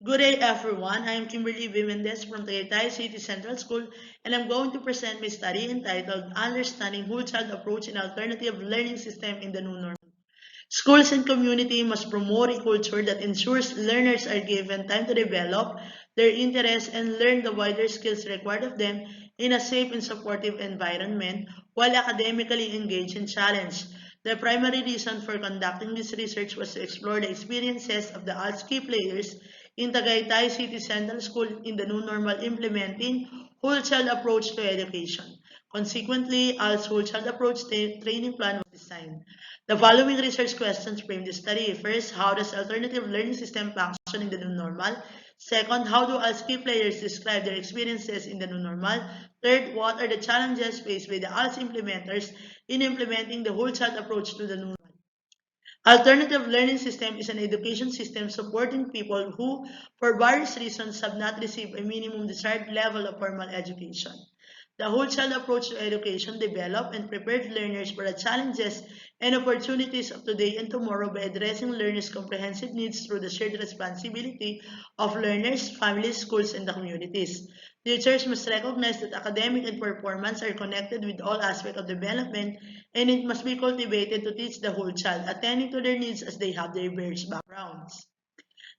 Good day, everyone. I am Kimberly V. Mendez from Tagaytay City Central School, and I'm going to present my study entitled Understanding Whole Child Approach and Alternative Learning System in the New Normal. Schools and community must promote a culture that ensures learners are given time to develop their interests and learn the wider skills required of them in a safe and supportive environment while academically engaged and challenged. The primary reason for conducting this research was to explore the experiences of the ALS key players in Tagaytay City Central School in the new normal implementing whole child approach to education. Consequently, ALS whole child approach training plan was designed. The following research questions frame the study. First, how does alternative learning system function in the new normal? Second, how do ALS key players describe their experiences in the new normal? Third, what are the challenges faced by the ALS implementers in implementing the whole child approach to the new normal? Alternative learning system is an education system supporting people who, for various reasons, have not received a minimum desired level of formal education. The whole child approach to education developed and prepared learners for the challenges and opportunities of today and tomorrow by addressing learners' comprehensive needs through the shared responsibility of learners, families, schools, and the communities. Teachers must recognize that academic and performance are connected with all aspects of development, and it must be cultivated to teach the whole child, attending to their needs as they have diverse backgrounds.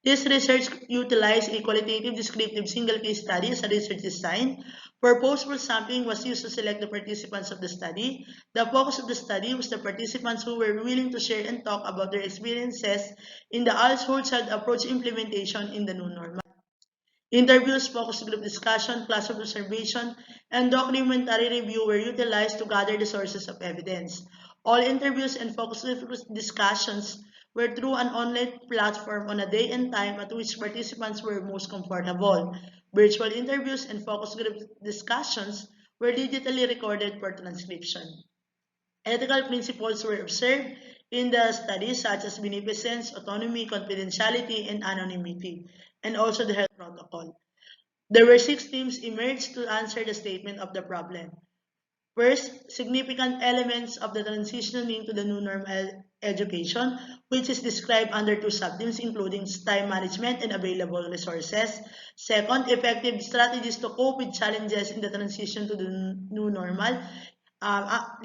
This research utilized a qualitative descriptive single case study as a research design. Purposeful sampling was used to select the participants of the study. The focus of the study was the participants who were willing to share and talk about their experiences in the ALS whole child approach implementation in the new normal. Interviews, focus group discussion, classroom observation, and documentary review were utilized to gather the sources of evidence. All interviews and focus group discussions were through an online platform on a day and time at which participants were most comfortable. Virtual interviews and focus group discussions were digitally recorded for transcription. Ethical principles were observed in the studies such as beneficence, autonomy, confidentiality, and anonymity, and also the health protocol. There were six themes emerged to answer the statement of the problem. First, significant elements of the transitioning to the new normal education, which is described under two subthemes, including time management and available resources. Second, effective strategies to cope with challenges in the transition to the new normal,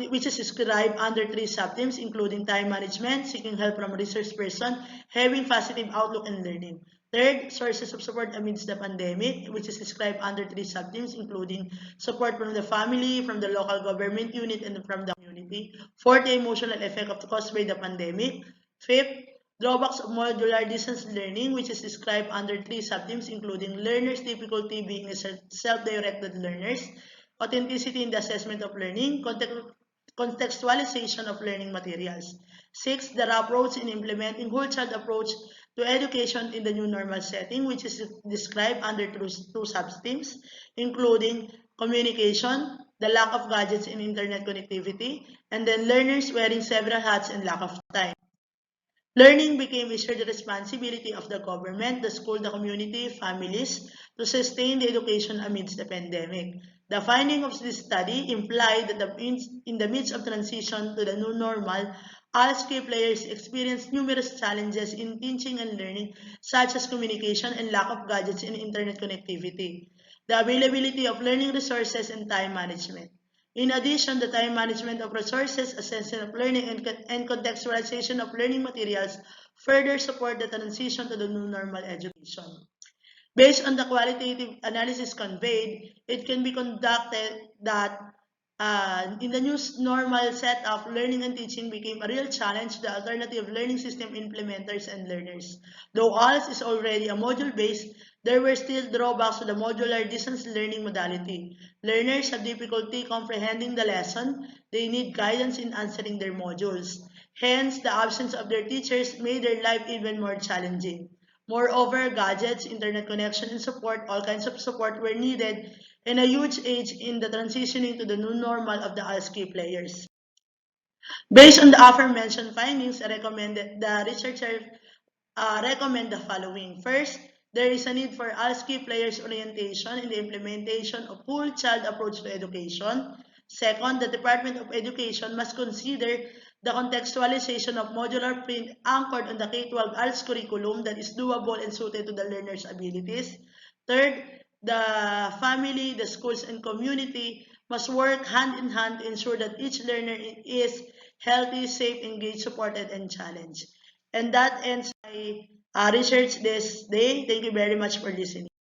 which is described under three subthemes, including time management, seeking help from a resource person, having positive outlook, and learning. Third, sources of support amidst the pandemic, which is described under three subthemes, including support from the family, from the local government unit, and from the community. Fourth, the emotional effect of caused by the pandemic. Fifth, drawbacks of modular distance learning, which is described under three subthemes, including learners' difficulty being self-directed learners, authenticity in the assessment of learning, contextualization of learning materials. Six, the approach in implementing whole child approach to education in the new normal setting, which is described under two subthemes, including communication, the lack of gadgets and internet connectivity, and then learners wearing several hats and lack of time. Learning became a shared responsibility of the government, the school, the community, families to sustain the education amidst the pandemic. The finding of this study implied that in the midst of transition to the new normal, all skill players experienced numerous challenges in teaching and learning, such as communication and lack of gadgets and internet connectivity, the availability of learning resources, and time management. In addition, the time management of resources, assessment of learning, and contextualization of learning materials further support the transition to the new normal education. Based on the qualitative analysis conveyed, it can be conducted that in the new normal setup, learning and teaching became a real challenge to the alternative learning system implementers and learners. Though ALS is already a module-based, there were still drawbacks to the modular distance learning modality. Learners have difficulty comprehending the lesson. They need guidance in answering their modules. Hence, the absence of their teachers made their life even more challenging. Moreover, gadgets, internet connection, and support, all kinds of support were needed and a huge age in the transitioning to the new normal of the ASCII players. Based on the aforementioned findings, the researchers recommend the following. First, there is a need for ASCII players orientation in the implementation of full child approach to education. Second, the Department of Education must consider the contextualization of modular print anchored on the K-12 arts curriculum that is doable and suited to the learner's abilities. Third, the family, the schools, and community must work hand in hand to ensure that each learner is healthy, safe, engaged, supported, and challenged. And that ends my research this day. Thank you very much for listening.